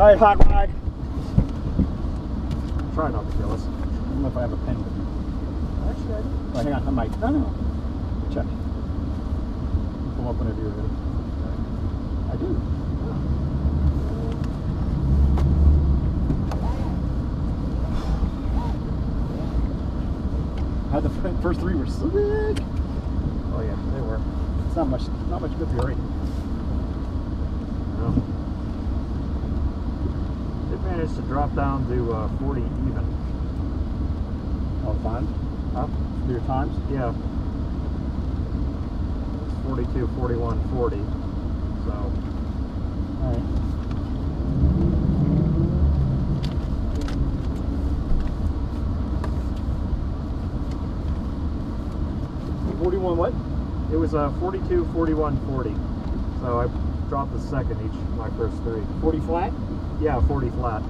right, hot ride. Try not to kill us. I don't know if I have a pen with me. Actually, I do. Oh, hang on, I might. No. Check. Pull up whenever you're ready. I do. How the first three were slick. Oh yeah, they were. It's not much grip here, right? No. It managed to drop down to 40 even. All fine. Huh? Do your times? Yeah. It's 42, 41, 40. So. All right. What? It was 42, 41, 40. So I dropped the second each my first three. 40 flat? Yeah, 40 flat.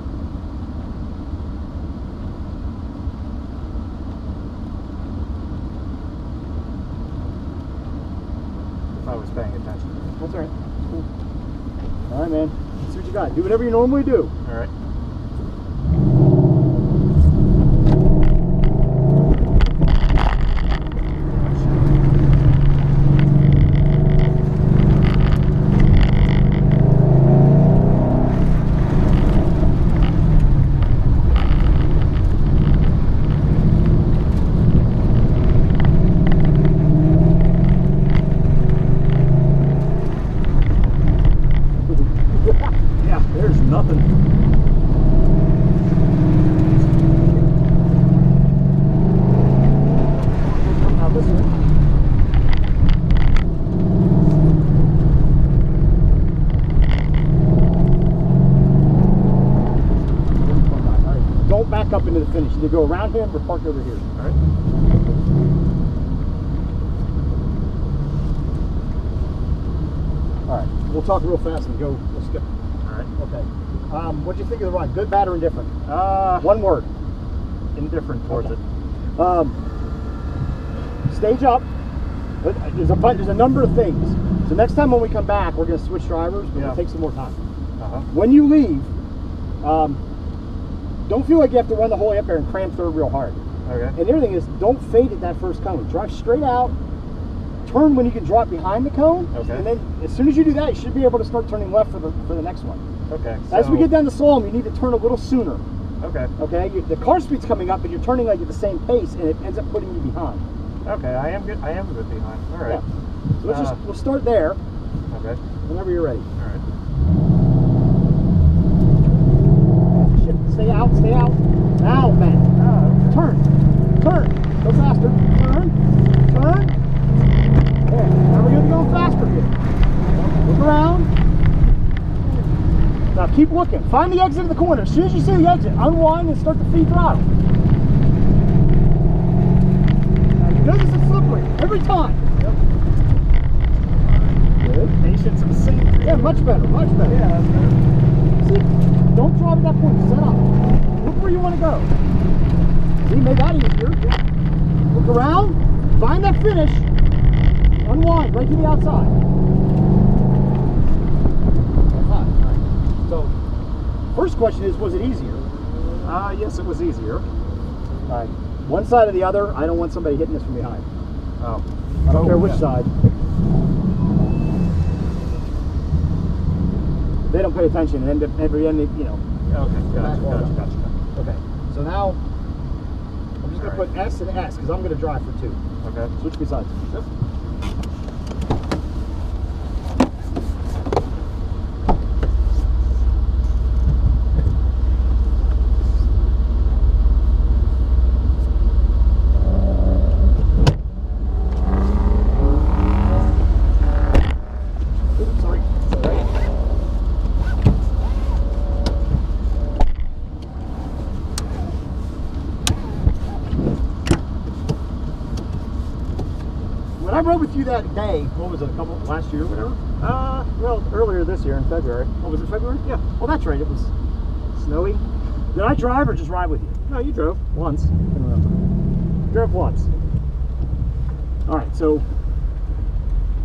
If I was paying attention. That's all right. Cool. All right, man. Let's see what you got. Do whatever you normally do. All right. There's nothing. Now this way. Right. Don't back up into the finish. You go around him or park over here. All right. All right. We'll talk real fast and go. We'll skip. Alright. Okay. What do you think of the ride? Good, bad, or indifferent? One word. Indifferent towards Okay. it. Stage up. There's a number of things. So next time when we come back, we're going to switch drivers, but it'll take some more time. When you leave, don't feel like you have to run the whole way up there and cram third real hard. Okay. And the other thing is, don't fade at that first cone. Drive straight out. Turn when you can drop behind the cone. Okay. And then as soon as you do that, you should be able to start turning left for the next one. Okay. As we get down the slalom, you need to turn a little sooner. Okay. Okay. The car speed's coming up, but you're turning like at the same pace, and it ends up putting you behind. Okay. I am good behind. All right. Yeah. So we'll start there. Okay. Whenever you're ready. All right. Stay out. Stay out. Now, man. Turn. Turn. Go faster. Turn. Turn. There. Now we're going to go faster here. Look around. Now keep looking. Find the exit of the corner. As soon as you see the exit, unwind and start to feed throttle. Now you know this is slippery every time. Yep. Good. Patience and safety. Yeah, much better. Much better. Yeah, that's better. See, don't drive at that point. Set up. Look where you want to go. See, make that easier. Look around. Find that finish. Unwind right to the outside. So, first question is, was it easier? Yes, it was easier. All right. One side or the other, I don't want somebody hitting us from behind. Oh. I don't care which side. They don't pay attention, and every end, you know. Okay. Gotcha. Okay. So now, I'm just going to put S and S, because I'm going to drive for 2. Okay. Switch me sides. Yep. I rode with you that day. What was it? Last year or whatever? Well, earlier this year in February. Oh, was it February? Yeah. Well, that's right. It was snowy. Did I drive or just ride with you? No, you drove once. I don't remember. Drove once. All right. So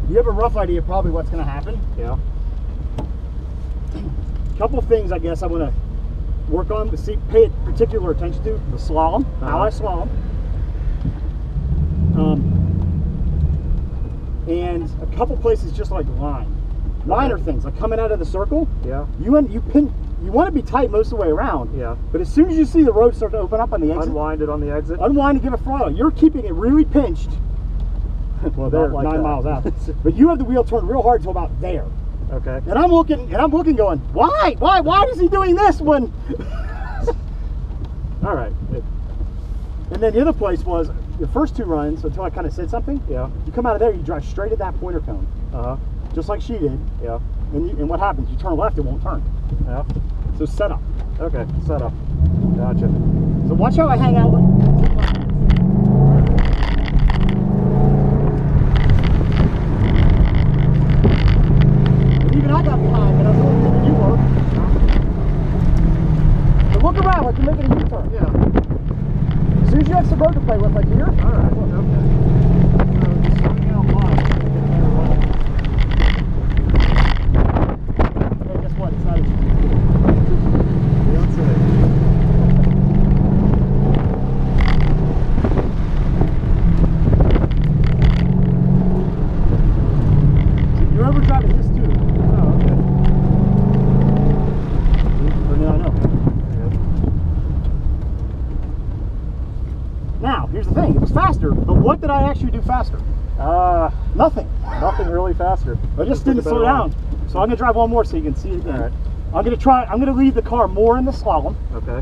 you have a rough idea of probably what's going to happen. Yeah. couple things I guess I want to work on, pay particular attention to: the slalom, how I slalom, and a couple places just like minor things like coming out of the circle. Yeah. You want to be tight most of the way around. Yeah. But as soon as you see the road start to open up on the exit, Unwind it on the exit. Unwind and give a throttle. You're keeping it really pinched. Well, they're like 9 miles out. But you have the wheel turned real hard until about there. Okay. And I'm looking going, why is he doing this when? All right. And then the other place was the first 2 runs until I kind of said something. Yeah. You come out of there, you drive straight at that pointer cone. Just like she did. Yeah. And what happens? You turn left, it won't turn. Yeah. So set up. Okay. Set up. Gotcha. So watch how I hang out. Even I got behind, but I was looking at you were. So look around like you're making a U-turn. Yeah. As soon as you have some road to play with, like here. All right. Okay. So just starting out wide. Okay, guess what? It's not as easy. You're ever driving this too? Oh, okay. For now, I know. Yeah. Now, here's the thing. It was faster, but what did I actually do faster? Nothing. Nothing really faster. I just didn't slow down. So I'm gonna drive one more so you can see it again. All right. I'm gonna leave the car more in the slalom. Okay.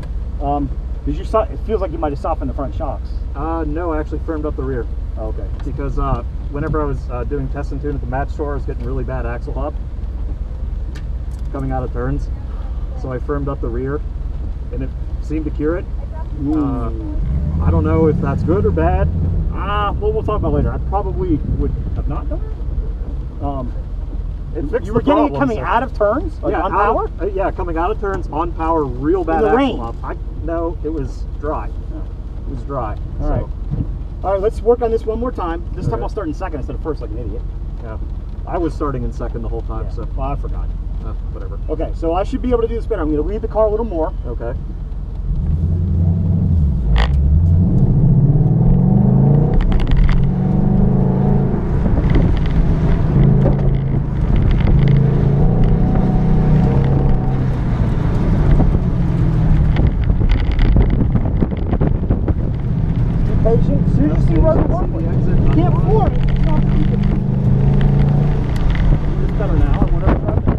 Because it feels like you might have softened the front shocks. No, I actually firmed up the rear. Oh, okay. Because whenever I was doing test and tune at the match store, I was getting really bad axle hop coming out of turns. So I firmed up the rear, and it seemed to cure it. I don't know if that's good or bad. Well, we'll talk about it later. I probably would have not done it. It fixed You were the getting it problem, coming so- out of turns, like yeah, on power. Yeah, coming out of turns on power, real bad In the axle rain. hop. No, it was dry. It was dry. All right. All right, let's work on this one more time. This time Okay. I'll start in second instead of first, like an idiot. Yeah. I was starting in second the whole time, Yeah. so Well, I forgot. whatever. Okay, so I should be able to do this better. I'm going to lead the car a little more. Okay. Patient. As soon as you see road to work with, you can't form it. It's not easy. It's better now. I want to drive this.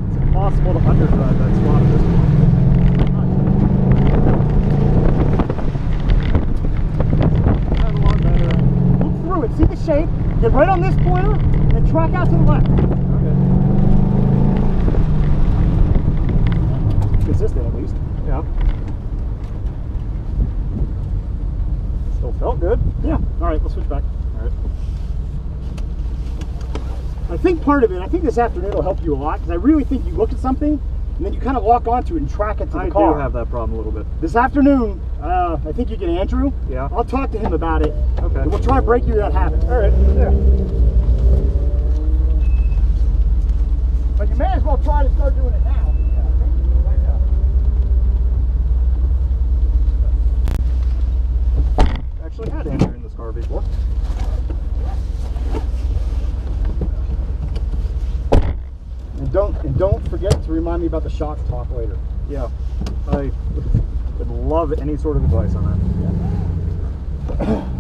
It's impossible to underdrive that spot at this point. That's a lot better. Look through it. See the shape. Get right on this pointer and track out to the left. Okay. Consistent, at least. Yeah. Still felt good. Yeah. All right, let's switch back. All right. I think part of it, I think this afternoon will help you a lot because I really think you look at something and then you kind of lock onto it and track it to the car. I do have that problem a little bit. This afternoon, I think you get Andrew. Yeah. I'll talk to him about it. Okay. And we'll try and break you that habit. All right. Yeah. But you may as well try to start doing it now. Actually had Andrew in this car before. And don't forget to remind me about the shock talk later. Yeah. I would love any sort of advice on that.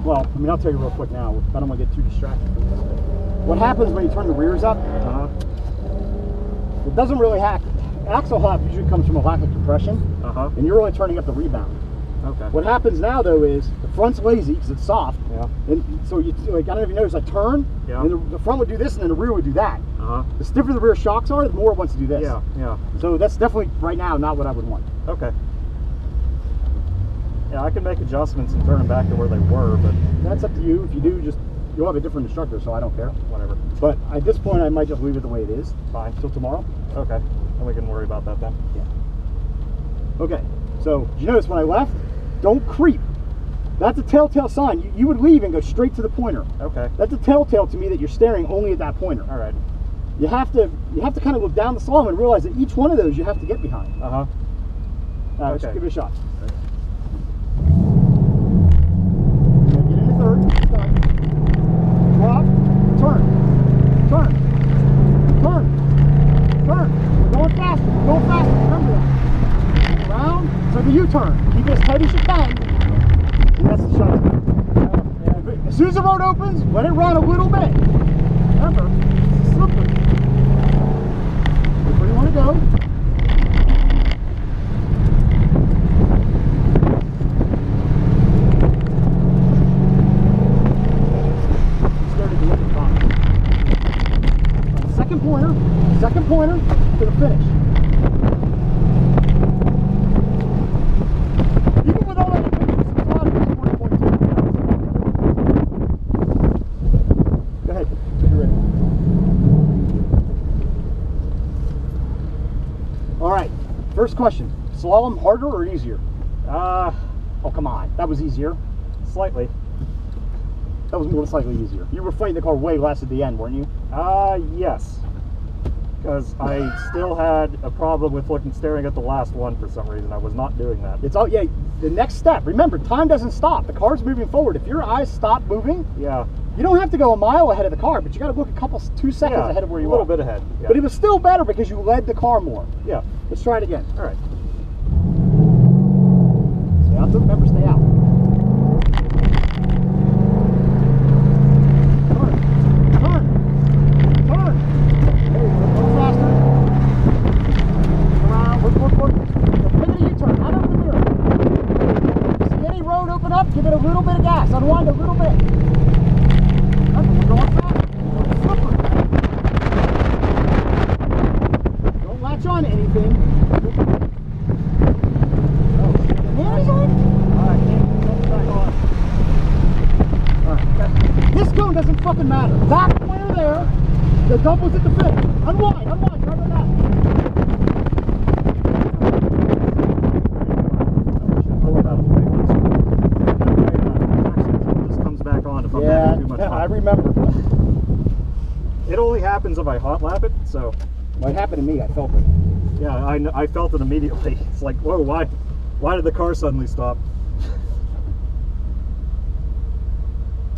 Well, I mean, I'll tell you real quick now. I don't want to get too distracted from this. What happens when you turn the rears up? It doesn't really hack. Axle hop usually comes from a lack of compression, and you're only turning up the rebound. Okay. What happens now though is the front's lazy because it's soft. Yeah. And so you like, I don't know if you notice, I turn, Yeah. and the front would do this, and then the rear would do that. Uh-huh. The stiffer the rear shocks are, the more it wants to do this. Yeah, yeah. So that's definitely right now not what I would want. Okay. Yeah, I can make adjustments and turn them back to where they were, but That's up to you. If you do, just you'll have a different instructor, so I don't care. whatever. But at this point, I might just leave it the way it is. Fine. Till tomorrow. Okay. And we can worry about that then. Yeah. Okay. So did you notice when I left? Don't creep. That's a telltale sign. You would leave and go straight to the pointer. Okay. That's a telltale to me that you're staring only at that pointer. All right. you have to kind of look down the slalom and realize that each one of those you have to get behind. Uh-huh. Let's Okay. give it a shot. Get into third. Done. Drop. Turn. Turn. Turn. Turn. We're going faster. We're going faster. Remember that. Around. It's like a U-turn. Keep it as tight as you can. And that's the shot. As soon as the road opens, let it run a little bit. Remember, it's slippery. Look where you want to go. Second pointer to the finish. Even with all that pictures, it's a lot of 40.2. Go ahead, when you're ready. All right, first question. Slalom harder or easier? Oh, come on. That was easier. Slightly. That was more than slightly easier. You were fighting the car way less at the end, weren't you? Yes. Because I still had a problem with staring at the last one for some reason. I was not doing that. It's all, yeah, the next step. Remember, time doesn't stop. The car's moving forward. If your eyes stop moving, Yeah. you don't have to go a mile ahead of the car, but you got to look a couple, 2 seconds ahead of where you are. A little bit ahead. Yeah. But it was still better because you led the car more. Yeah. Let's try it again. All right. Stay out. Remember, stay out. Turn. Turn. There you go. A little faster. Around. Look. Pick it a U-turn. Out over the mirror. See any road open up? Give it a little bit of gas. Unwind a little bit. Remember, we're going fast. We're slippery. Don't latch on to anything. Oh, shit. The hand's on? Alright, can't back on. Alright, this cone doesn't fucking matter. That pointer there, the double's at the finish. Unwind, try that out. Just comes back on if I'm Yeah, having too much fun. I remember. It only happens if I hot lap it, so What happened to me, I felt it. yeah, I felt it immediately. It's like, whoa, why did the car suddenly stop?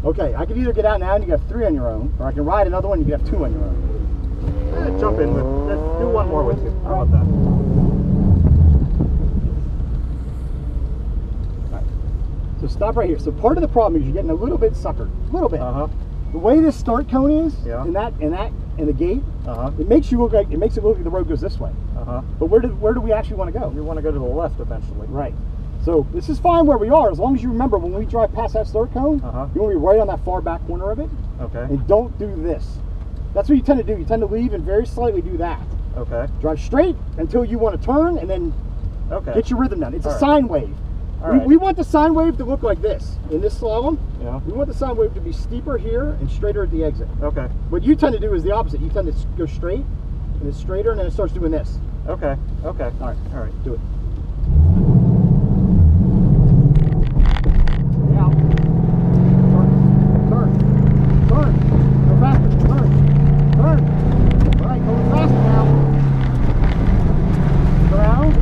Okay, I can either get out now and you have 3 on your own, or I can ride another one and you can have 2 on your own. Jump in with, do one more with you. How about that? Alright. So stop right here. So part of the problem is you're getting a little bit suckered. A little bit. Uh-huh. The way this start cone is, Yeah. and the gate, Uh-huh. it makes it look like the road goes this way. Uh-huh. But where do we actually want to go? You want to go to the left eventually. Right. So this is fine where we are, as long as you remember when we drive past that start cone, Uh-huh. you want to be right on that far back corner of it, Okay. and don't do this. That's what you tend to do. You tend to leave and very slightly do that. Okay. Drive straight until you want to turn, and then Okay. get your rhythm down. It's All a right. sine wave. All right. We want the sine wave to look like this in this slalom. Yeah. We want the sine wave to be steeper here and straighter at the exit. Okay. What you tend to do is the opposite. You tend to go straight, and it's straighter, and then it starts doing this. Okay. Okay. All right. All right. Do it. Stay out. Turn. Go faster. Turn. All right, going faster now. Around.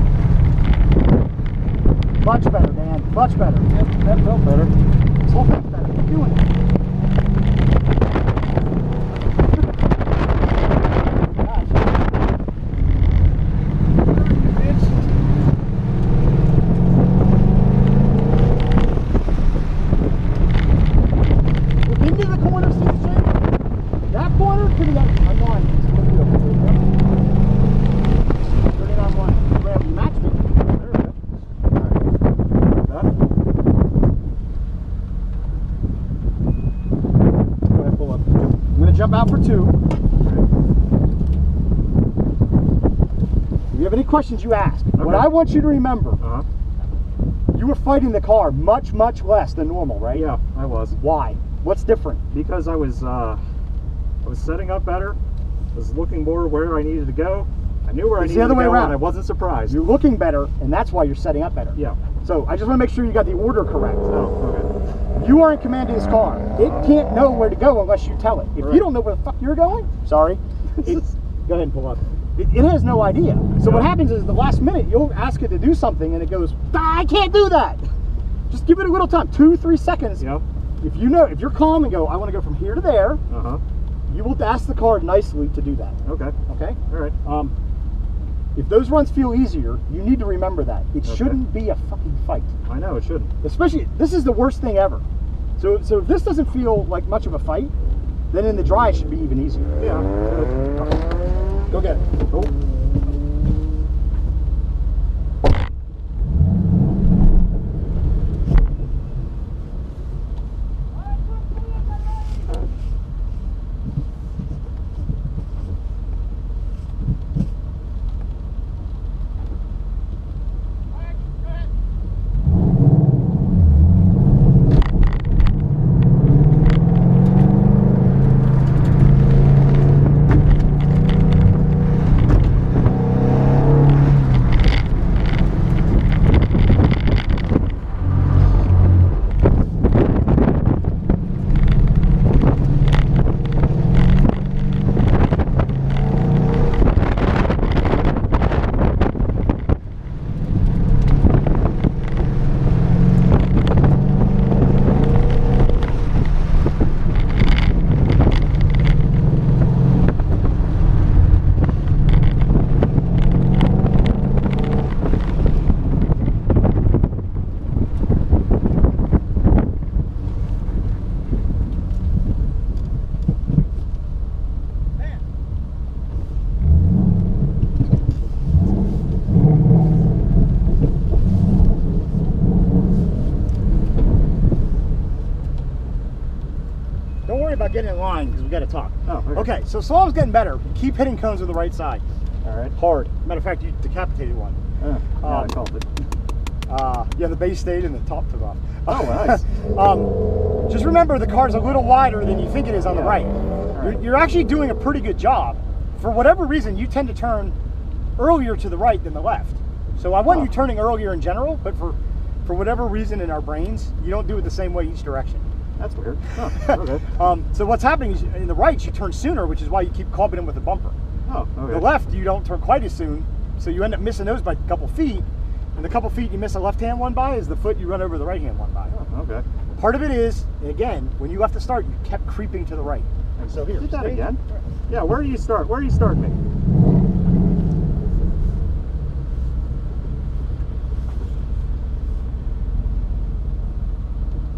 Much better, man. Much better. Yep, that felt better. This whole thing's better. Keep doing it. Into the corner, see the shape? That corner to the other. Unwind. Turn it on one. Grab the match me. There we go. That? Go ahead, pull up. I'm going to jump out for 2. If you have any questions, you ask. What Okay. I want you to remember, Uh-huh. you were fighting the car much, much less than normal, right? Yeah, I was. Why? What's different? Because I was setting up better, was looking more where I needed to go. I knew where I It's needed the other to way go, around. and I wasn't surprised. You're looking better, and that's why you're setting up better. Yeah. So I just want to make sure you got the order correct. Oh, okay. You are in command of this car. It can't know where to go unless you tell it. If Right. you don't know where the fuck you're going, sorry, Go ahead and pull up. It has no idea. So what happens is the last minute you'll ask it to do something and it goes, I can't do that. Just give it a little time, 2-3 seconds. Yep. If you're calm and go, I want to go from here to there, you will ask the car nicely to do that. Okay. Okay? All right. If those runs feel easier, you need to remember that. It shouldn't be a fucking fight. I know, it shouldn't. Especially, this is the worst thing ever. So if this doesn't feel like much of a fight, then in the dry it should be even easier. Yeah. Go get it. Cool. About getting in line because we got to talk. Oh, okay. So Saul's getting better. Keep hitting cones with the right side. All right. Hard. Matter of fact, you decapitated one. Yeah, I called it. Yeah, the base stayed and the top took off. Oh, nice. Just remember the car's a little wider than you think it is on the right. You're actually doing a pretty good job. For whatever reason, you tend to turn earlier to the right than the left. So I want you turning earlier in general, but for whatever reason in our brains, you don't do it the same way each direction. That's weird. Oh, okay. So what's happening is in the right, you turn sooner, which is why you keep clubbing in with the bumper. Oh, okay. The left, you don't turn quite as soon, so you end up missing those by a couple feet. And the couple feet you miss a left-hand one by is the foot you run over the right-hand one by. Oh, okay. Part of it is, again, when you left to start, you kept creeping to the right. So here, did that again. Yeah, where do you start? Where do you start me?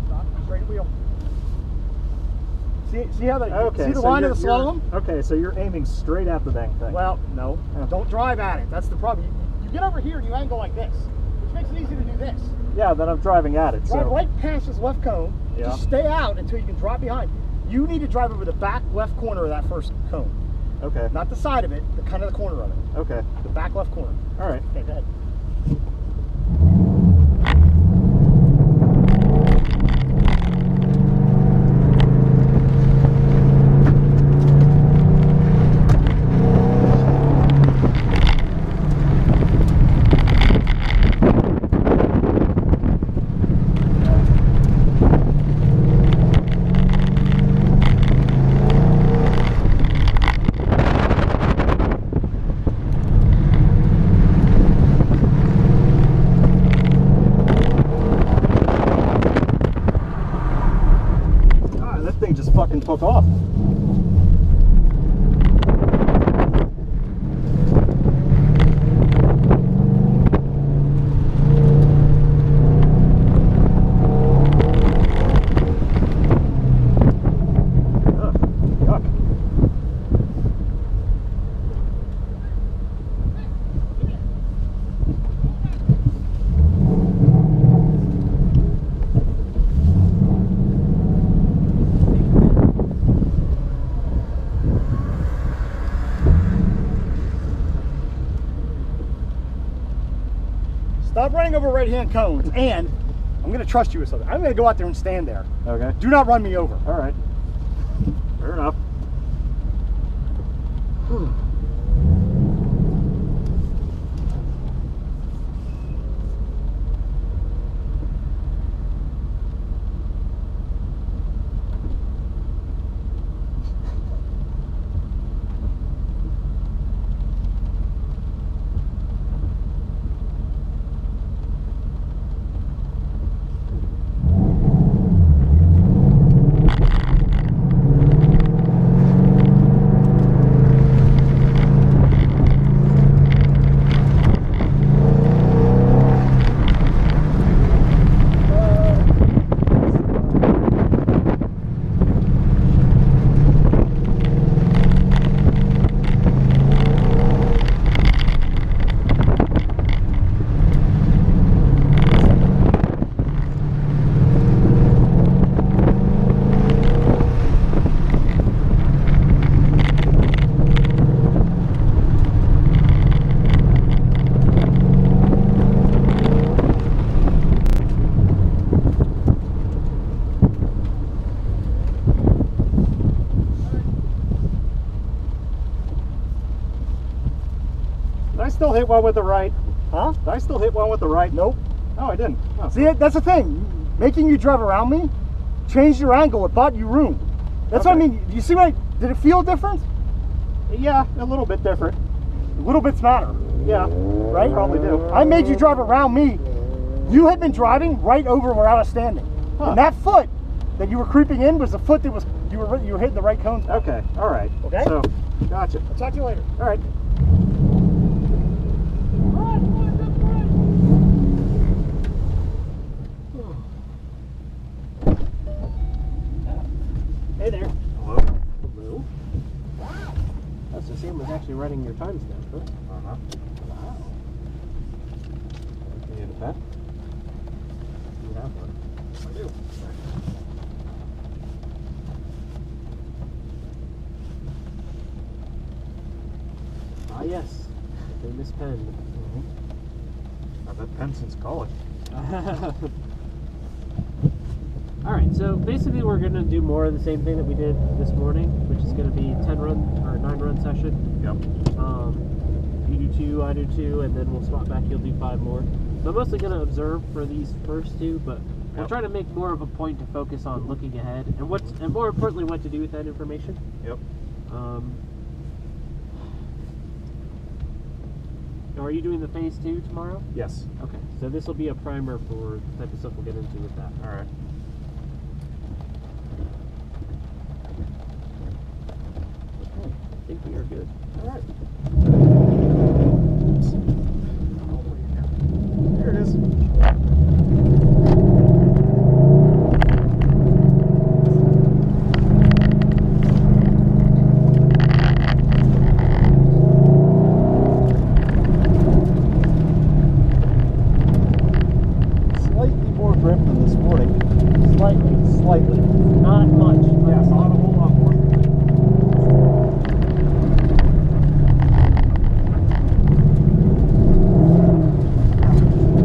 Stop, straight wheel. See how see the line of the slalom? Okay, so you're aiming straight at the dang thing. Well, no, don't drive at it. That's the problem. You get over here and you angle like this, which makes it easy to do this. Yeah, then I'm driving at it. Drive right past this left cone. Yeah. Just stay out until you can drop behind. You need to drive over the back left corner of that first cone. Okay. Not the side of it, the kind of the corner of it. Okay. The back left corner. All right. Okay, go ahead. Fucking took off. Stop running over right-hand cones, and I'm going to trust you with something. I'm going to go out there and stand there. Okay. Do not run me over. All right. Fair enough. still hit one with the right? Huh? Did I still hit one with the right? Nope. No, I didn't. Oh. See, that's the thing. Making you drive around me changed your angle. It bought you room. That's what I mean. You see what? Did it feel different? Yeah, a little bit different. Little bits matter. Yeah, Right? probably do. I made you drive around me. You had been driving right over where I was standing. Huh. And that foot that you were creeping in was the foot that was you were hitting the right cones. Okay, all right. Okay. So, gotcha. I'll talk to you later. All right. Hey there. Hello. Hello. Oh, so Sam was actually writing your timestamp, huh? Uh-huh. Wow. You need a pen? You have one. I do. Ah, yes. The famous pen. I've had pen since college. Alright, so basically we're going to do more of the same thing that we did this morning, which is going to be 9-run session. Yep. You do 2, I do 2, and then we'll swap back. You'll do 5 more. So I'm mostly going to observe for these first 2, but we'll try to make more of a point to focus on looking ahead and more importantly what to do with that information. Yep. Are you doing the phase 2 tomorrow? Yes. Okay, so this will be a primer for the type of stuff we'll get into with that. All right. Okay, I think we are good. All right. Here it is. Slightly more grip than this morning. Slightly. Not much. Yeah, not a whole lot more.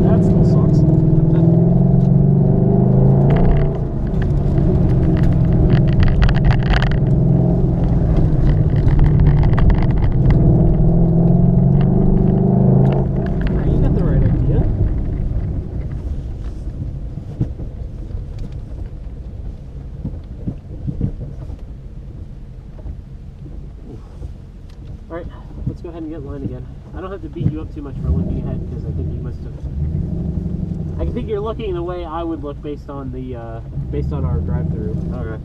That still sucks. You got the right idea. Alright, let's go ahead and get in line again. I don't have to beat you up too much for looking ahead because I think you must have. I think you're looking the way I would look based on our drive-through. Okay.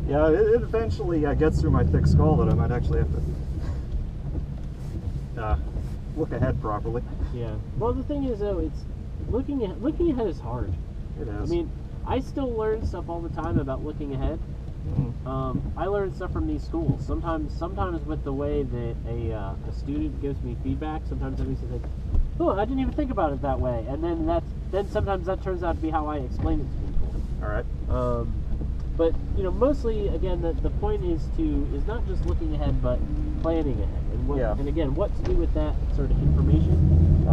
Yeah, it eventually gets through my thick skull that I might actually have to look ahead properly. Yeah. Well, the thing is though, it's looking ahead is hard. It is. I mean, I still learn stuff all the time about looking ahead. I learn stuff from these schools. Sometimes with the way that a student gives me feedback, sometimes I used to think, oh, I didn't even think about it that way, and then sometimes that turns out to be how I explain it to people. All right. But mostly again, the point is not just looking ahead, but planning ahead, and again, what to do with that sort of information.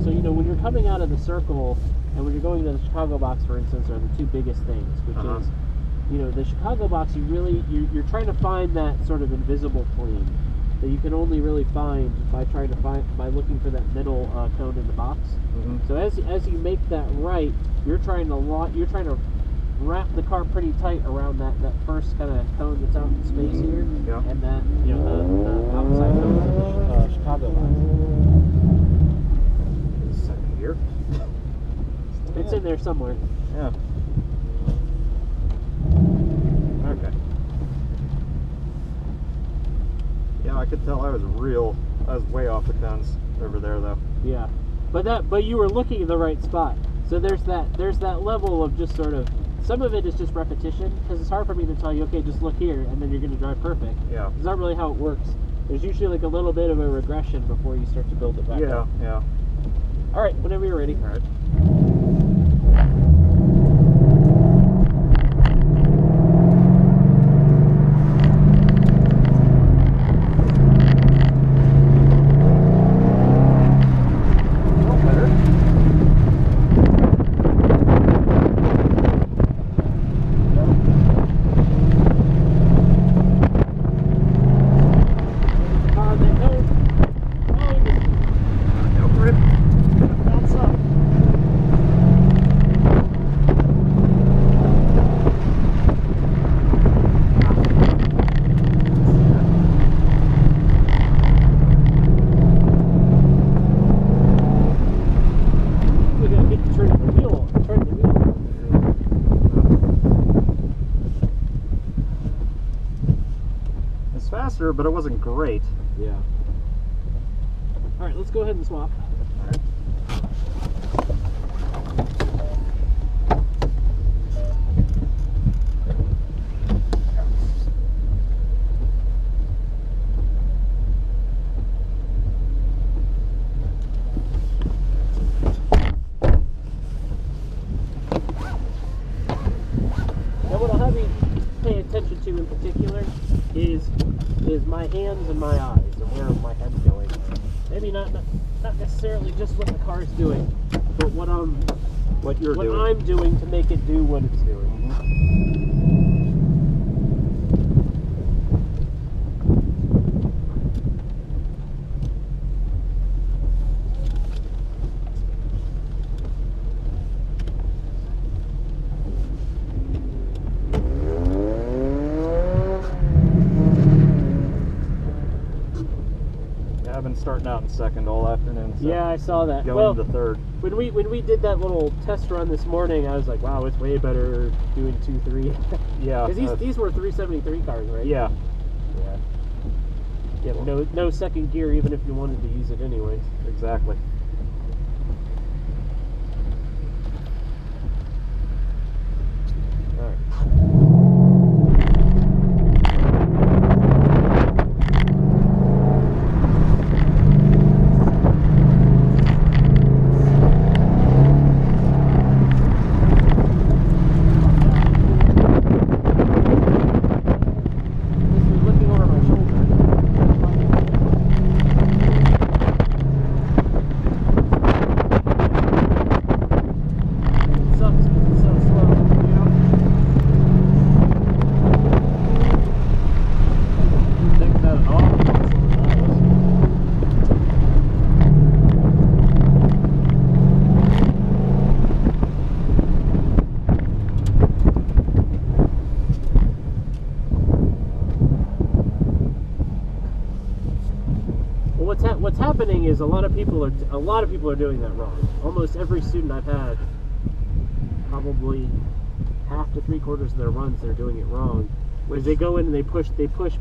So when you're coming out of the circle. And when you're going to the Chicago box, for instance, are the 2 biggest things, which is, the Chicago box, you're trying to find that sort of invisible plane that you can only really find by looking for that middle cone in the box. So as you make that right, you're trying to wrap the car pretty tight around that first kind of cone that's out in space here, and that the outside cone of the Chicago box. Second gear. It's in there somewhere. Yeah. Okay. Yeah, I could tell I was way off the cones over there though. Yeah. But you were looking in the right spot. So there's that level of just sort of, some of it is just repetition, because it's hard for me to tell you, okay, just look here, and then you're going to drive perfect. Yeah. It's not really how it works. There's usually like a little bit of a regression before you start to build it back up. Yeah. All right, whenever you're ready. All right. faster, but it wasn't great. Yeah. All right, let's go ahead and swap. All right. Now what I'll have you pay attention to in particular is my hands and my eyes and where my head's going. Maybe not necessarily just what the car's doing, but what You're doing. I'm doing to make it do what it's doing. I've been starting out in second all afternoon. So Yeah, I saw that. going Well, to third. when we did that little test run this morning, I was like, wow, it's way better doing 2-3. Yeah. Because these were 373 cars, right? Yeah. Yeah. Yeah. No second gear, even if you wanted to use it anyways. Exactly. All right. What's happening is a lot of people are doing that wrong. Almost every student I've had, probably half to 3/4 of their runs, they're doing it wrong. Because they go in and they push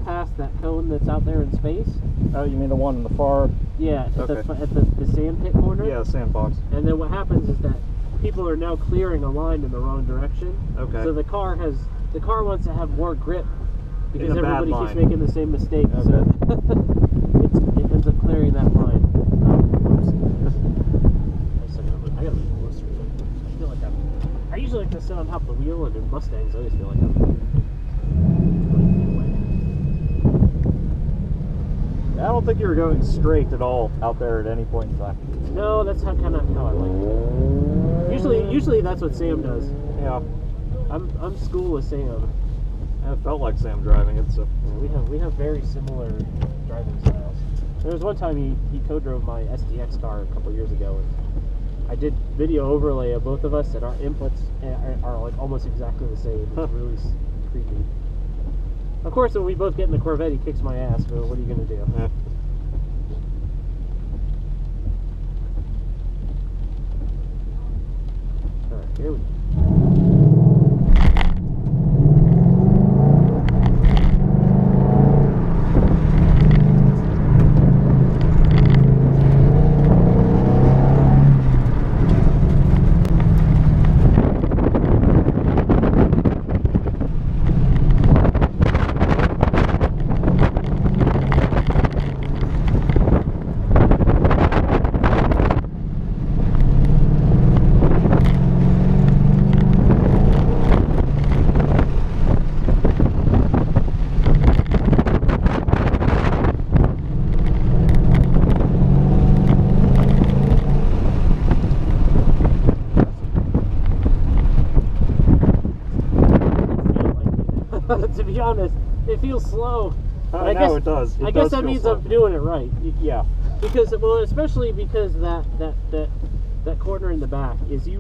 past that cone that's out there in space. Oh, you mean the one in the far? Yeah, at Okay. the sand pit corner. Yeah, sandbox. And then what happens is that people are now clearing a line in the wrong direction. Okay. So the car wants to have more grip because In a bad everybody keeps line. making the same mistake. Okay. So it ends up clearing that line. I gotta leave closer. I feel like I usually like to sit on top of the wheel, and in Mustangs I always feel like I'm 20 feet away. I don't think you were going straight at all out there at any point in time. No, that's how I like it. Usually that's what Sam does. Yeah. I'm school with Sam. It felt like Sam driving it, so. Yeah, we have very similar driving styles. There was one time he co-drove my SDX car a couple years ago, and I did video overlay of both of us, and our inputs are like almost exactly the same. It's really creepy. Of course, when we both get in the Corvette, he kicks my ass. But what are you gonna do? Yeah. All right, here we go. To be honest, it feels slow. I know it does. I guess that means I'm doing it right. Yeah. Because, well, especially because that corner in the back is you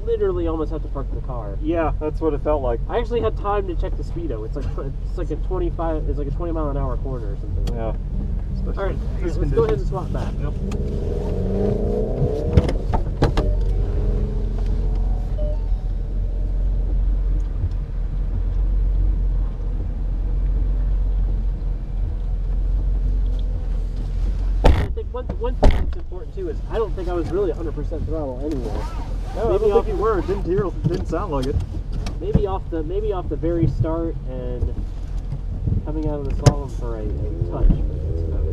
literally almost have to park the car. Yeah, that's what it felt like. I actually had time to check the speedo. It's like a 20 mile an hour corner or something. Yeah. All right, let's go ahead and swap back. Yep. 100% throttle anyway. No, I Maybe don't off- think you were. It didn't sound like it. Maybe off the very start and coming out of the slalom for a touch. But that's about it.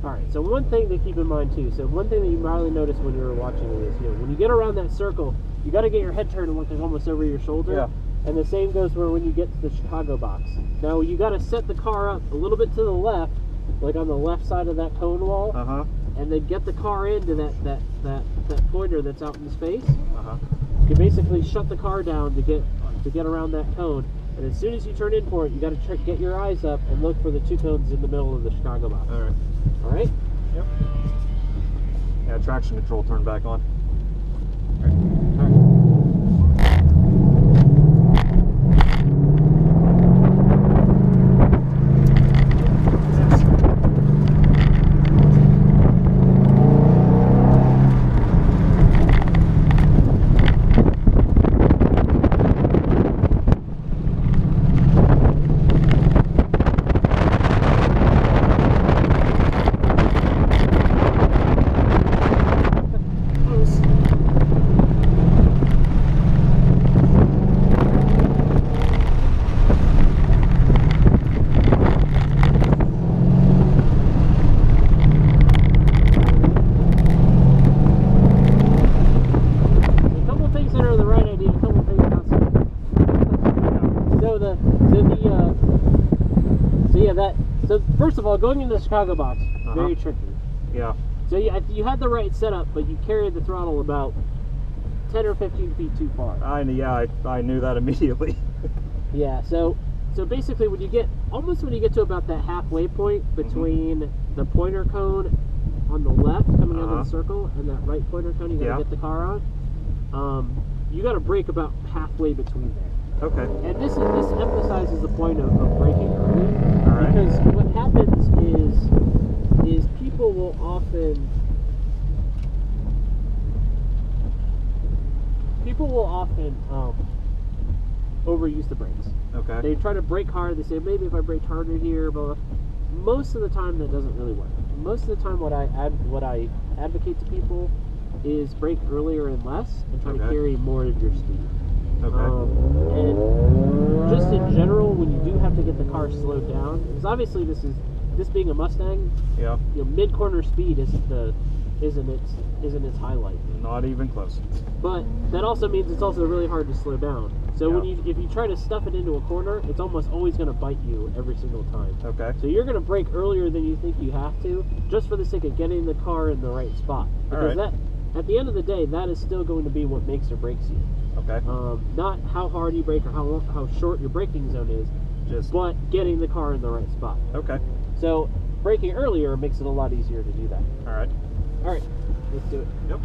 All right. So one thing to keep in mind too. So one thing that you probably noticed when you were watching it is, when you get around that circle, you got to get your head turned and look like almost over your shoulder. Yeah. And the same goes for when you get to the Chicago box. Now you got to set the car up a little bit to the left, like on the left side of that cone wall, and then get the car into that pointer that's out in space. You basically shut the car down to get around that cone, and as soon as you turn in for it, you got to get your eyes up and look for the two cones in the middle of the Chicago box. All right. All right. Yep. Yeah, traction control turned back on. All right. So first of all, going into the Chicago box, very tricky. Yeah. So you had the right setup, but you carried the throttle about 10 or 15 feet too far. I knew that immediately. Yeah. So basically, when you get to about that halfway point between the pointer cone on the left coming out of the circle and that right pointer cone, you got to get the car on. You got to brake about halfway between there. Okay. And this emphasizes the point of braking early. All right. Because what happens is people will often overuse the brakes. Okay. They try to brake hard. They say, maybe if I braked harder here, but most of the time that doesn't really work. Most of the time, what I advocate to people is brake earlier and less, and try to carry more of your speed. Okay. And just in general, when you do have to get the car slowed down, because obviously this being a Mustang, mid corner speed isn't its highlight. Not even close. But that also means it's also really hard to slow down. So if you try to stuff it into a corner, it's almost always going to bite you every single time. Okay. So you're going to brake earlier than you think you have to, just for the sake of getting the car in the right spot. Because that, at the end of the day, that is still going to be what makes or breaks you. Okay. Not how hard you brake or how short your braking zone is, but getting the car in the right spot. Okay. So braking earlier makes it a lot easier to do that. All right. All right, let's do it. Yep.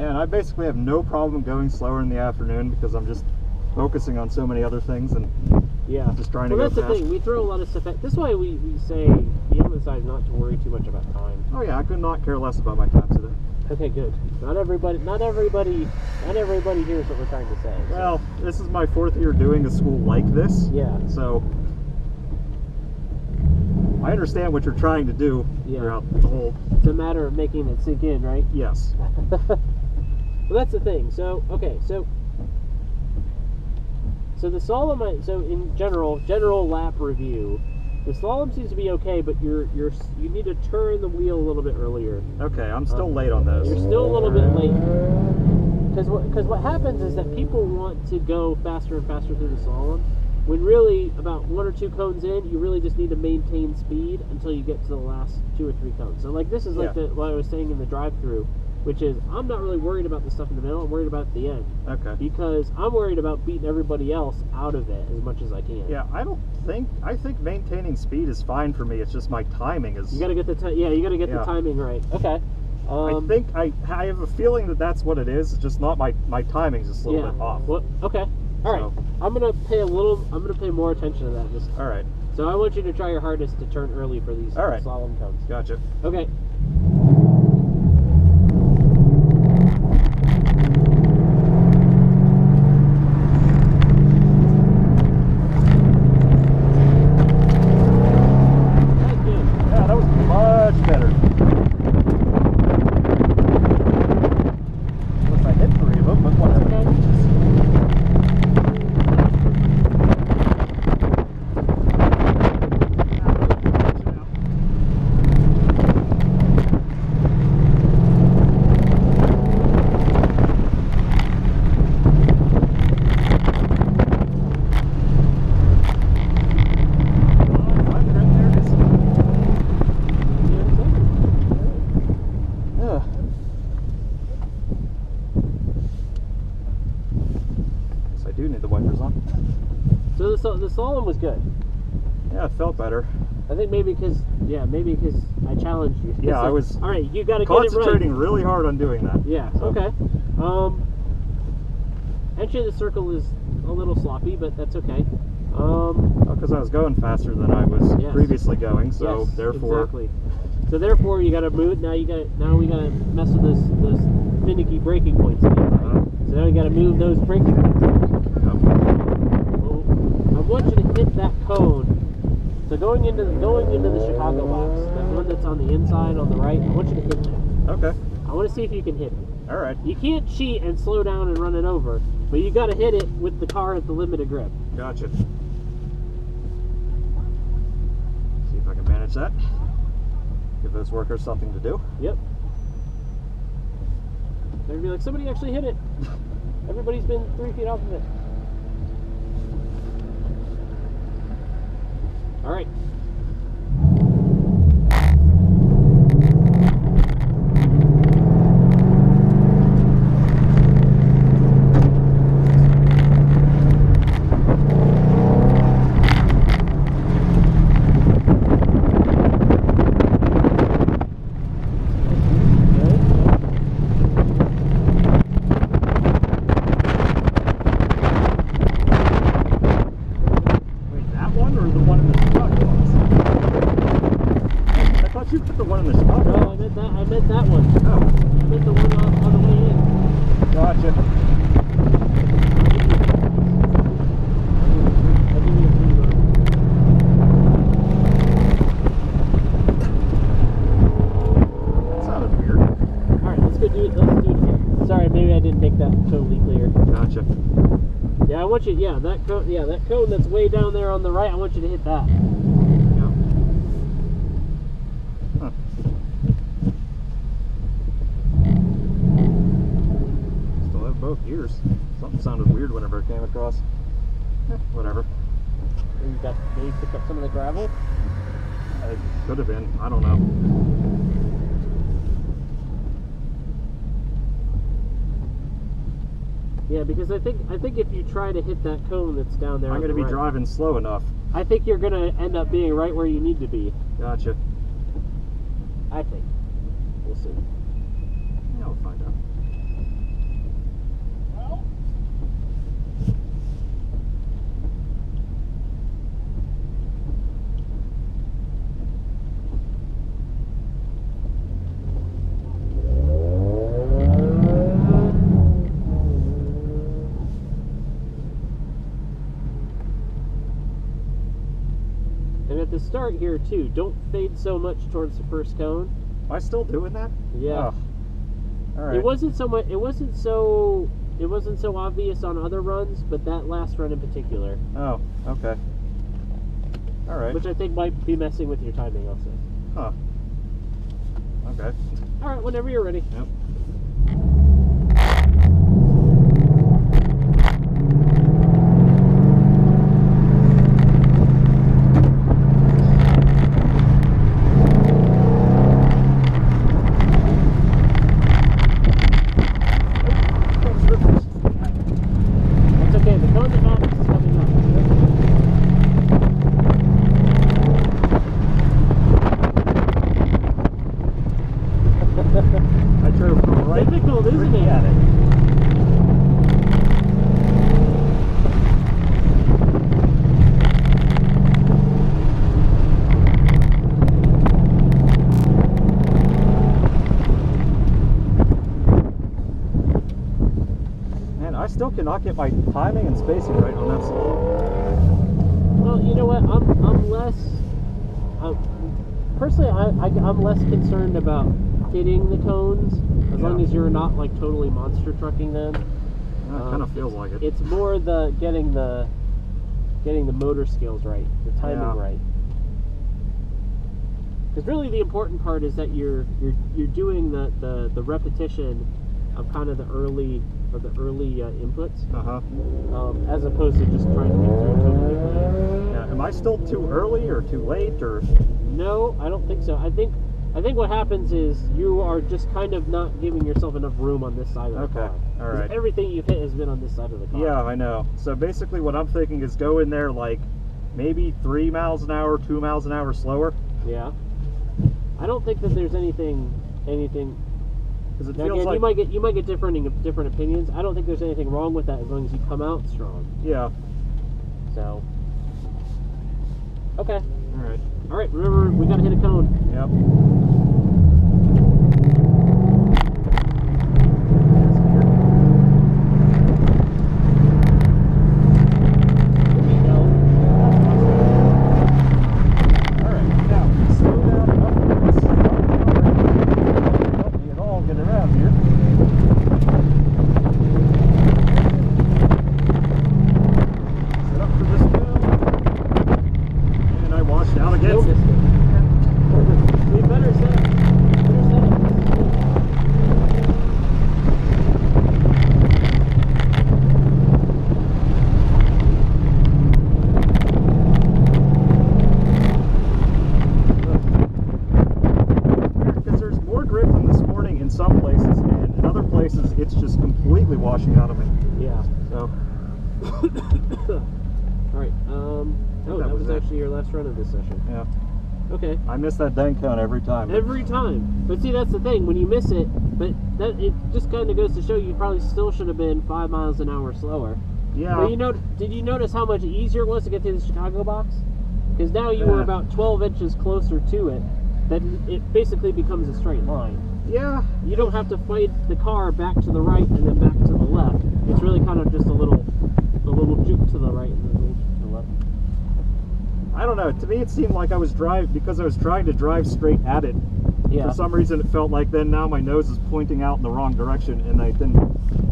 I basically have no problem going slower in the afternoon because I'm just focusing on so many other things and just trying to go fast. Well, that's the thing. We throw a lot of stuff at. This is why we emphasize not to worry too much about time. Oh yeah, I could not care less about my time today. Okay, good. Not everybody hears what we're trying to say. So. Well, this is my 4th year doing a school like this. Yeah. So I understand what you're trying to do throughout the whole. It's a matter of making it sink in, right? Yes. Well, that's the thing. So, okay, so the Solomon, so in general lap review, The slalom seems to be okay, but you need to turn the wheel a little bit earlier. Okay, I'm still late on those. You're still a little bit late. Because what happens is that people want to go faster and faster through the slalom, when really about 1 or 2 cones in, you really just need to maintain speed until you get to the last 2 or 3 cones. So like this is like what I was saying in the drive-through, which is I'm not really worried about the stuff in the middle. I'm worried about the end. Okay. Because I'm worried about beating everybody else out of it as much as I can. Yeah, I think maintaining speed is fine for me. It's just my timing is. You got to get the the timing right. Okay. I think I have a feeling that that's what it is. It's just not my timing's just a little bit off. Well, okay. All right. I'm gonna pay more attention to that. All right. So I want you to try your hardest to turn early for these slalom cones. Gotcha. Okay. That's good. Yeah, that was much better. Unless I hit 3 of them, but whatever. So the slalom was good. Yeah, it felt better. I think maybe because I challenged you. Yeah, I was. All right, you got to get it right. Concentrating really hard on doing that. Yeah. So. Okay. Entry of the circle is a little sloppy, but that's okay. Because I was going faster than I was previously going, so therefore. Exactly. So therefore, you got to move. Now we got to mess with those finicky braking points again. Right? So now we got to move those braking points. I want you to hit that cone. So going into the Chicago box, that one that's on the inside on the right, I want you to hit that. Okay. I want to see if you can hit it. All right. You can't cheat and slow down and run it over, but you got to hit it with the car at the limited grip. Gotcha. See if I can manage that. Give those workers something to do. Yep. They're gonna be like, somebody actually hit it. Everybody's been 3 feet off of it. All right. That cone that's way down there on the right, I want you to hit that. Yeah. Huh. Still have both gears. Something sounded weird whenever it came across. Whatever. Maybe pick up some of the gravel? It could have been. I don't know. Yeah, because I think if you try to hit that cone that's down there, I'm going to be driving slow enough. I think you're going to end up being right where you need to be. Gotcha. I think. We'll see. Yeah, we'll find out. Start here too. Don't fade so much towards the first cone. Am I still doing that? Yeah. Oh. All right. It wasn't so obvious on other runs, but that last run in particular. Oh, okay. All right. Which I think might be messing with your timing also. Huh. Okay. All right, whenever you're ready. Yep. That's okay. The cone that is coming up. I drove right Difficult, isn't it? at it. Man, I still cannot get my timing and spacing right on that slope. Well, you know what? I'm less. Personally, I'm less concerned about hitting the cones as long as you're not like totally monster trucking them. It kind of feels like it. It's more the getting the motor skills right, the timing right. Because really the important part is that you're doing the repetition of kind of the early inputs, as opposed to just trying to get through a totally different. Yeah. Am I still too early or too late or? No, I don't think so. I think what happens is you are just kind of not giving yourself enough room on this side of the car. All right. Everything you've hit has been on this side of the car. Yeah, I know. So basically what I'm thinking is go in there like maybe 3 miles an hour, 2 miles an hour slower. Yeah. I don't think that there's anything Because it now, feels again, like you might get different opinions. I don't think there's anything wrong with that as long as you come out strong. yeah. So okay. All All right, remember we gotta hit a cone. Yep. We better set it. Because there's more grip than this morning in some places, and in other places it's just completely washing out of me. Yeah. So. All right. Oh, that was it. actually your last run of this session. Yeah. Okay. I miss that dang cone every time. Every time. But see, that's the thing. When you miss it, but that it just kind of goes to show you probably still should have been 5 miles an hour slower. Yeah. But did you notice how much easier it was to get through the Chicago box? Because now you were about 12 inches closer to it. That it basically becomes a straight line. Yeah. You don't have to fight the car back to the right and then back to the left. It's really kind of just a little juke to the right and then a little juke to the left. I don't know. To me, it seemed like I was trying to drive straight at it. Yeah. For some reason, it felt like then now my nose is pointing out in the wrong direction, and I didn't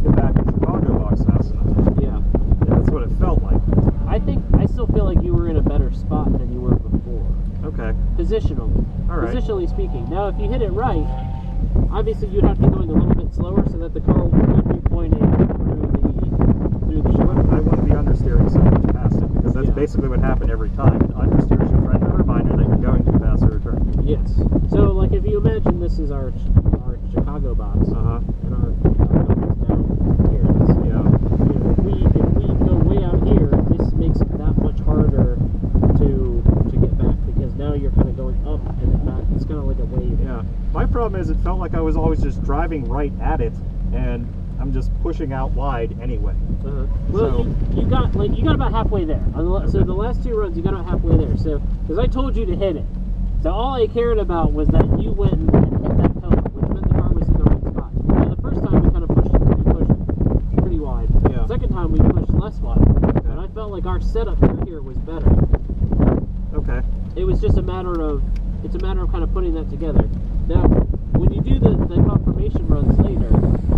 get back to the Chicago box fast enough. Yeah. That's what it felt like. I still feel like you were in a better spot than you were before. Okay. Positionally. All right. Positionally speaking. Now, if you hit it right, obviously you'd have to be going a little bit slower so that the car would be pointing through the short. I wouldn't be understeering so much past it, because that's basically what happened every time. It understeers your friendly reminder that you're going too fast to return. Yes. So, like, if you imagine this is our Chicago box, and our Chicago is down here. If we go way out here, this makes it that much harder to get back, because now you're kind of going up and then back. It's kind of like a wave. Yeah. My problem is it felt like I was always just driving right at it, and I'm just pushing out wide anyway. Well, So- you got about halfway there. So the last 2 runs, you got about halfway there. So, because I told you to hit it, so all I cared about was that you went and hit that cone, which meant the car was in the right spot. Now, the first time we kind of pushed pretty wide. Yeah. The second time we pushed less wide, and I felt like our setup here was better. Okay. It was just a matter of kind of putting that together. Now, when you do the confirmation runs later,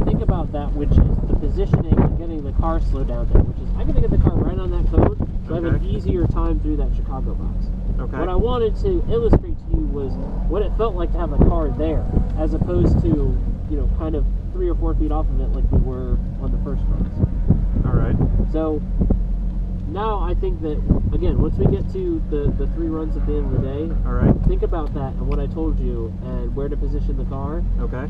think about that, which is the positioning and getting the car slowed down there, which is I'm going to get the car right on that cone, So I have an easier time through that Chicago box. Okay. What I wanted to illustrate to you was what it felt like to have a car there, as opposed to, you know, kind of 3 or 4 feet off of it like we were on the first runs. All right. So now I think that, again, once we get to the 3 runs at the end of the day, all right, think about that and what I told you and where to position the car. Okay.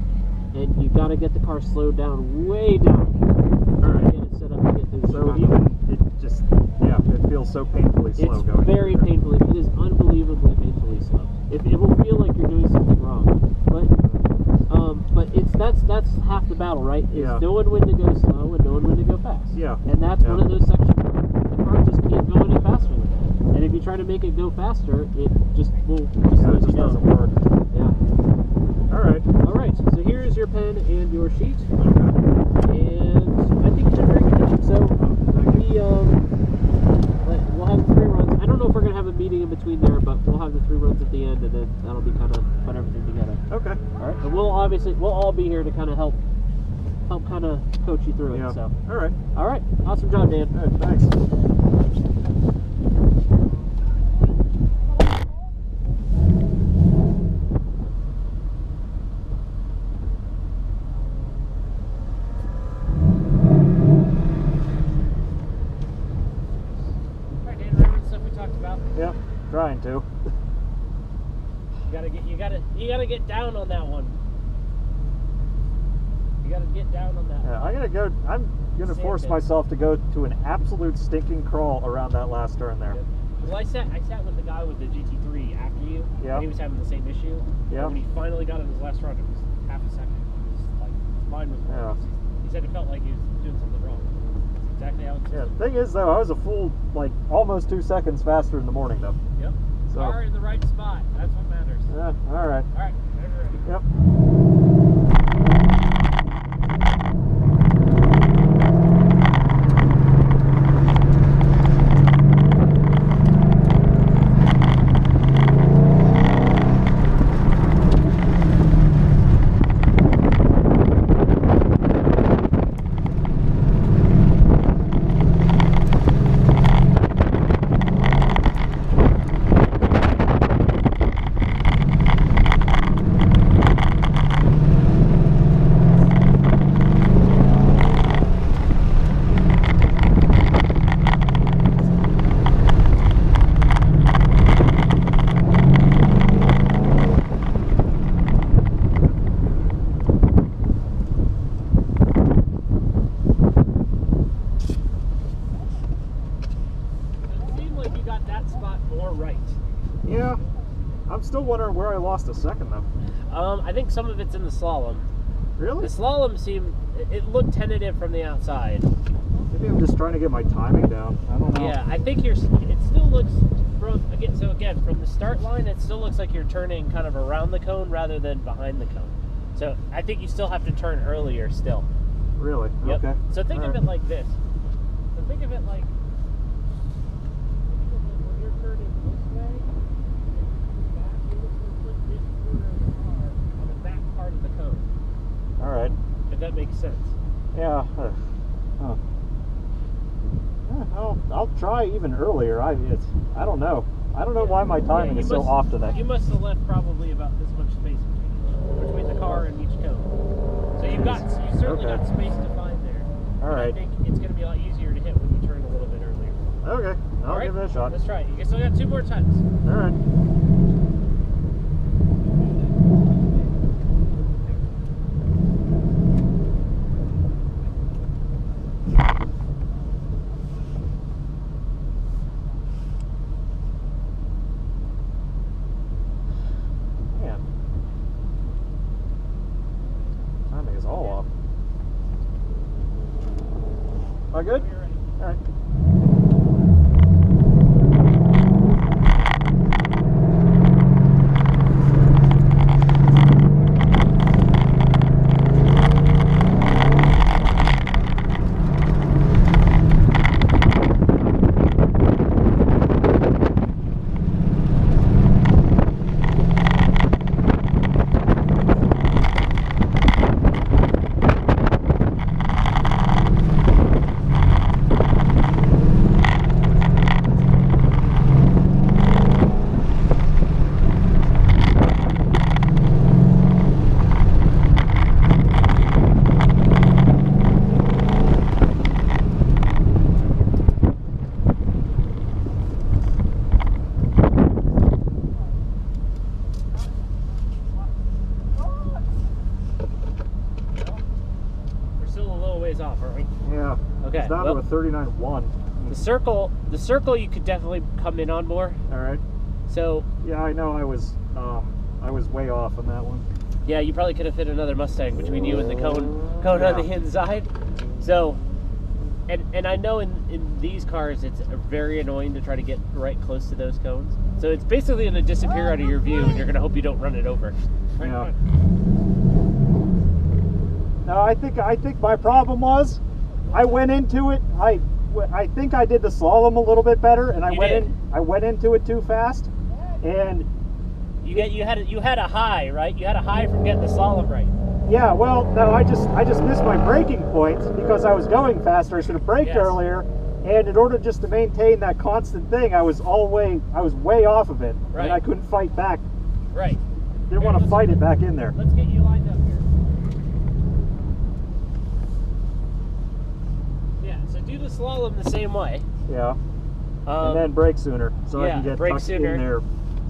And you got to get the car slowed down, way down. All right. Get it set up to get through. So even it just, yeah, it feels so painfully slow it's going. very through there. painfully. It is unbelievably painfully slow. It will feel like you're doing something wrong, but it's that's half the battle, right? Is knowing when to go slow and knowing when to go fast. Yeah. And that's one of those sections where the car just can't go any faster than that. And if you try to make it go faster, it just will slow it you just down. doesn't work. Yeah. All right. All right. So here's your pen and your sheet. Okay. And I think you did a very good job. So we'll have the 3 runs. I don't know if we're gonna have a meeting in between there, but we'll have the 3 runs at the end, and then that'll be kind of put everything together. Okay. All right. And we'll all be here to kind of help kind of coach you through it. So. All right. All right. Awesome job, Dan. All right, thanks. Yeah, trying to. You gotta get down on that one. You gotta get down on that. Yeah, I'm gonna force myself to go to an absolute stinking crawl around that last turn there. Yep. Well, I sat with the guy with the GT3 after you. Yeah. And he was having the same issue. Yeah. And when he finally got in his last run, it was half a second. It was like mine was more. Yeah. He said it felt like he was doing something wrong. That's exactly how it's. Yeah. The thing is, though, I was a full almost 2 seconds faster in the morning, though. Yep. So. Car in the right spot. That's what matters. Yeah. All right. All right. Whenever ready. Yep. Yeah, I'm still wondering where I lost a second though. I think some of it's in the slalom. Really? The slalom it looked tentative from the outside. Maybe I'm just trying to get my timing down. I don't know. Yeah, I think it still looks from the start line, it still looks like you're turning kind of around the cone rather than behind the cone. So I think you still have to turn earlier still. Really? Yep. Okay. So think of it like this. So think of it like when you're turning this way, you're looking this corner of the car on the back part of the cone. All right. If that makes sense. Yeah. I'll try even earlier. I don't know. I don't know why my timing is so off today. You must have left probably about this much space between the car and each cone. So you certainly got space to find there. All right. I think it's going to be a lot easier to hit when you turn a little bit earlier. Okay. I'll give it a shot. Let's try it. You still got 2 more times. All right. Am I good? All right. ways off, aren't we? Yeah. Okay. It's down to a 39.1. The circle you could definitely come in on more. All right. So yeah, I know I was way off on that one. Yeah, you probably could have fit another Mustang between you and the cone on the inside. So, and I know in these cars it's very annoying to try to get right close to those cones. So it's basically going to disappear out of your view, and you're going to hope you don't run it over. Right, yeah. No, I think my problem was I went into it. I think I did the slalom a little bit better, and I went into it too fast, and you had a high, right? You had a high from getting the slalom right. Yeah, well, no, I just missed my braking point because I was going faster. I should have braked earlier, and in order just to maintain that constant thing, I was way off of it, and I couldn't fight back. Right. Didn't want to fight it back in there. Let's get you lined up here. Yeah. So do the slalom the same way. Yeah. And then brake sooner, so I can get brake tucked sooner. in there.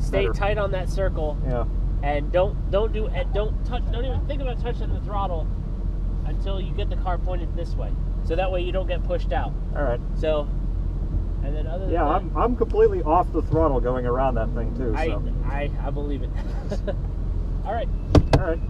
Stay better. tight on that circle. Yeah. And don't even think about touching the throttle until you get the car pointed this way. So that way you don't get pushed out. All right. So, and then other than that, I'm completely off the throttle going around that thing too. So. I believe it. All right. All right.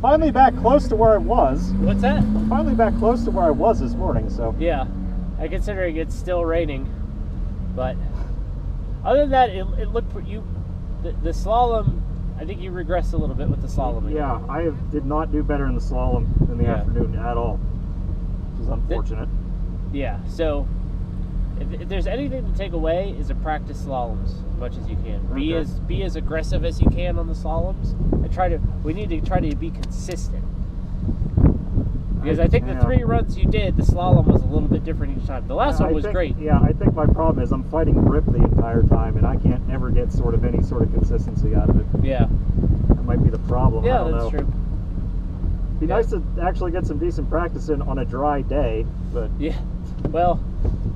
Finally back close to where I was. What's that? I'm finally back close to where I was this morning, so. Yeah, considering it's still raining, but other than that, it looked for you. The slalom, I think you regressed a little bit with the slalom. Again. Yeah, I did not do better in the slalom in the afternoon at all, which is unfortunate. Yeah, so if there's anything to take away is to practice slaloms as much as you can. Okay. Be as aggressive as you can on the slaloms, and we need to try to be consistent. Because I think the 3 runs you did, the slalom was a little bit different each time. The last one was great. Yeah, I think my problem is I'm fighting grip the entire time, and I can't ever get any sort of consistency out of it. Yeah. That might be the problem. Yeah, I don't know. True. Be nice to actually get some decent practice in on a dry day, but. Yeah. Well,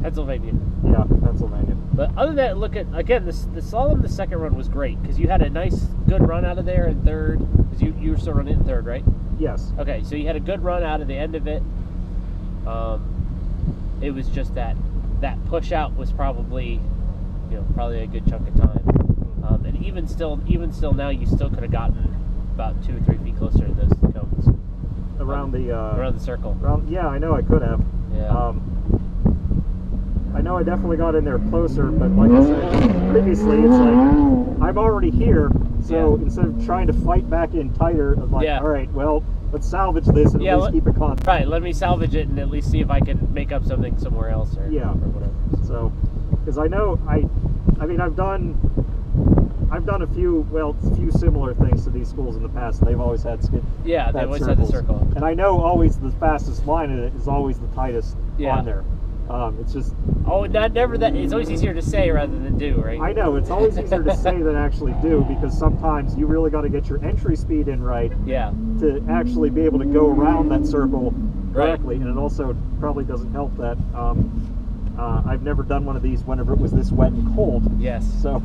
Pennsylvania. Yeah, Pennsylvania. But other than that, look at, again, the slalom, the second run was great because you had a nice, good run out of there in third. Because you were still running in third, right? Yes. Okay, so you had a good run out of the end of it. It was just that push out was probably a good chunk of time. And even still now, you still could have gotten about 2 or 3 feet closer to those cones. Around the circle. Yeah, I know I could have. Yeah. I know I definitely got in there closer, but like I said previously, it's like I'm already here, so instead of trying to fight back in tighter, I'm like, all right, well, let's salvage this and at least keep it constant. Right, let me salvage it and at least see if I can make up something somewhere else or whatever. So, because I know I mean I've done a few similar things to these schools in the past. They've always had they always had the circle, and I know always the fastest line in it is always the tightest on there. It's just never that. It's always easier to say rather than do, right? I know it's always easier to say than actually do, because sometimes you really got to get your entry speed in right. Yeah. To actually be able to go around that circle correctly, and it also probably doesn't help that I've never done one of these whenever it was this wet and cold. Yes. So.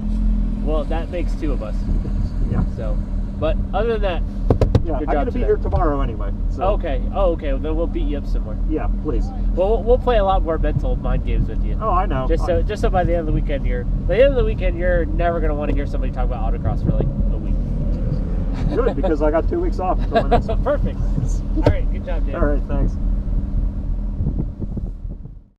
Well, that makes 2 of us. Yeah. So, but other than that. Yeah, I'm going to be here tomorrow anyway. So. Okay. Oh, okay. Well, then we'll beat you up some more. Yeah, please. Well, we'll play a lot more mental mind games with you. Oh, I know. Just so by the end of the weekend, you're never going to want to hear somebody talk about autocross for like a week. Good, because I got 2 weeks off until my next one. Perfect. All right. Good job, Dan. All right. Thanks.